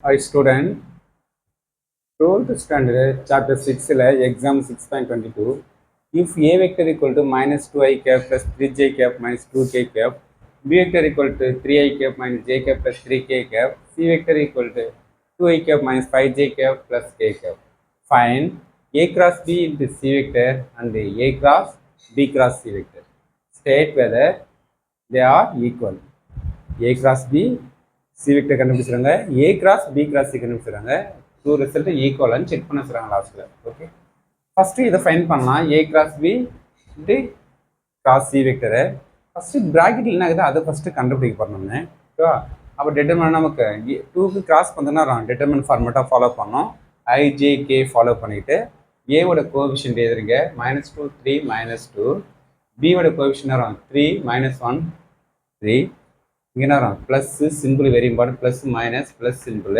Hi student, 12th standard, chapter 6, exam 6.22. If A vector equal to minus 2i cap plus 3j cap minus 2k cap, B vector equal to 3i cap minus j cap plus 3k cap, C vector equal to 2i cap minus 5j cap plus k cap. Find A cross B into C vector and A cross B cross C vector. State whether they are equal. A cross B C vector கண்டுபிடிச்சிருங்க A cross B cross C கண்டுபிடிச்சிருங்க two result ஈக்குவலான்னு check பண்ண சொல்கிறாங்க லாஸ்ட்டில். Okay, first இதை find பண்ணலாம். A cross B into cross C வெக்டரை first ப்ராக்கெட்டில் என்ன ஆகுது அதை ஃபஸ்ட்டு கண்டுபிடிக்க பண்ணணும்னு. ஓகேவா? அப்போ டெட்டர்மின் நமக்கு டூக்கு கிராஸ் பண்ணதுன்னா டெட்டர்மின் ஃபார்மேட்டாக ஃபாலோ பண்ணோம். IJK ஃபாலோ பண்ணிவிட்டு ஏவோட கோஎஃபிஷியன்ட் எழுதுறீங்க -2 3 -2, பியோட கோஎஃபிஷியன்ட் வரும் 3 -1 3. இங்கே என்ன வரும் plus simple very important, plus minus plus simple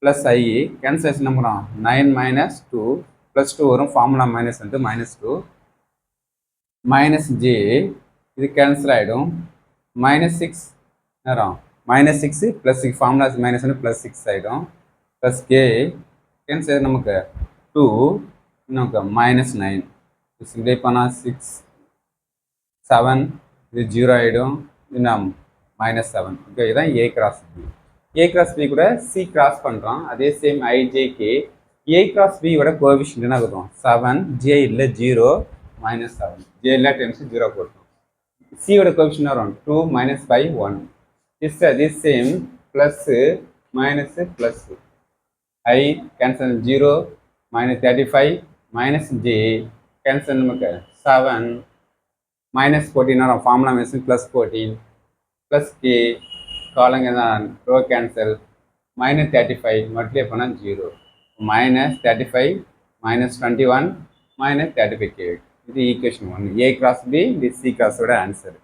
plus I cancellation என்ன பண்ணுறோம் 9 - 2 ப்ளஸ் 2 வரும், ஃபார்முலா மைனஸ் வந்து -2 மைனஸ் ஜே இது கேன்சல் ஆகிடும். -6 நேரம் -6 ப்ளஸ் ஃபார்முலாஸ் மைனஸ் வந்து +6 ஆகிடும். ப்ளஸ் கே கேன்சல் நமக்கு 2 நமக்கு -9 சிம்ப்ளை பண்ணால் 6 7 இது 0 ஆகிடும். இது நாம் -7. ஓகே, இதுதான் A cross B. A cross B கூட C கிராஸ் பண்ணுறோம். அதே same IJK A cross B ஓட கோஎஃபிஷியன்ட் என்ன கொடுத்தோம் 7, J இல்லை 0 -7, J இல்லை 10 0 கொடுத்தோம். C ஓட கோஎஃபிஷியன்ட் வரும் 2 -5 1. அதே same plus minus plus I cancel 0 -35 -J cancel நமக்கு 7 -14 வரும், ஃபார்முலா மைனஸ் +14 ப்ளஸ் கே காலங்க தான் ரோ கேன்சல் -35 மல்டிப்ளை பண்ணால் 0 -35 -21 -35 கே. இது ஈக்குவேஷன் 1. A cross B இது C கிராஸோட ஆன்சர்.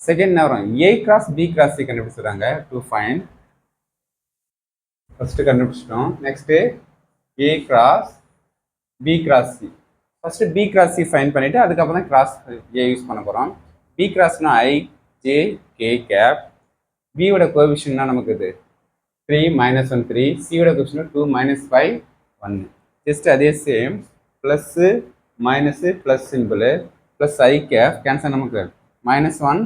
செகண்ட் என்ன வரும் A cross B cross C கண்டுபிடிச்சிடுறாங்க to fine. First கண்டுபிடிச்சிட்டோம். Next A cross B cross C. First B cross C fine பண்ணிவிட்டு அதுக்கப்புறம் தான் கிராஸ் A யூஸ் பண்ண போகிறோம். B crossனா IJK gap. பியோட கோஎஃபிஷியன்ட்னா நமக்கு இது 3 -1 3, சியோட கோஎஃபிஷியன்ட் 2 -5 1. ஜஸ்ட் அதே same plus minus plus simple plus ஐ கேப் கேன்சல் நமக்கு -1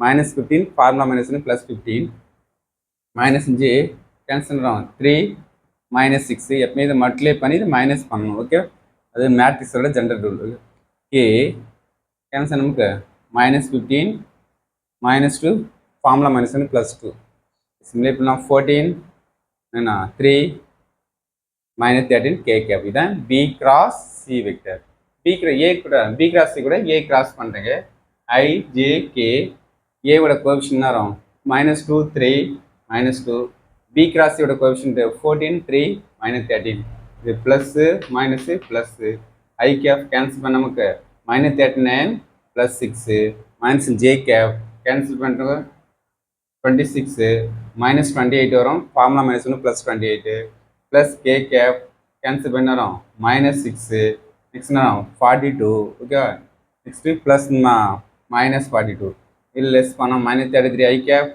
-15 ஃபார்முலா மைனஸ் +15 -J கேன்சல் 3 -6. எப்பவுமே இதை மல்டிப்ளை பண்ணி இது மைனஸ் பண்ணணும். ஓகே, அது மேட்ரிக்ஸோட ஜென்ரல் ரூல். கே கேன்சல் நமக்கு -15 -2 ஃபார்முலா மைனஸ் +2 சிம்ப்ளை பண்ணால் 14 என்ன 3 -13 கே கேப். இதுதான் B cross C vector. A கூட B cross C கூட A கிராஸ் பண்ணுறீங்க. IJK ஏவோட கோஎஃபிஷியன்ட் வரும் -2 3 -2, B cross C ஓட கோஎஃபிஷியன்ட் 14 3 -13. இது ப்ளஸ்ஸு மைனஸு ப்ளஸ்ஸு ஐ கேப் கேன்சல் பண்ண நமக்கு -39 +6 -J கேப் கேன்சல் பண்ணுறோங்க 26 -28 வரும், formula minus +28 plus K cap cancel பண்ண வரும் -6 நெக்ஸ்ட் வரும் 42. ஓகே, நெக்ஸ்ட்டு ப்ளஸ் -42 இது லெஸ் பண்ணால் -33 ஐ கேப்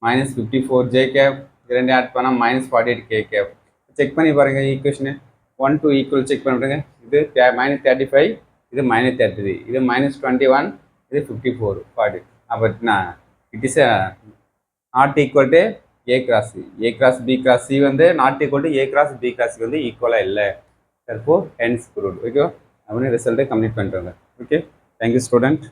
-54 ஜே கேப் இது ரெண்டு ஆட் பண்ணால் -48 கே கேப். செக் பண்ணி பாருங்கள் ஈக்குவேஷனு 1 2 ஈக்குவல் செக் பண்ணிவிடுங்க. இது -35 இது -33 இது -21 இது 54 40. அப்போ நான் it is not equal to A cross C. A cross B cross C வந்து not equal to A cross B cross C வந்து ஈக்குவலாக இல்லை. தற்போ ஹென்ஸ் ப்ரூவ்ட். ஓகே, அப்படின்னு ரிசல்ட்டை கம்ப்ளீட் பண்ணுறாங்க. Okay, thank you student.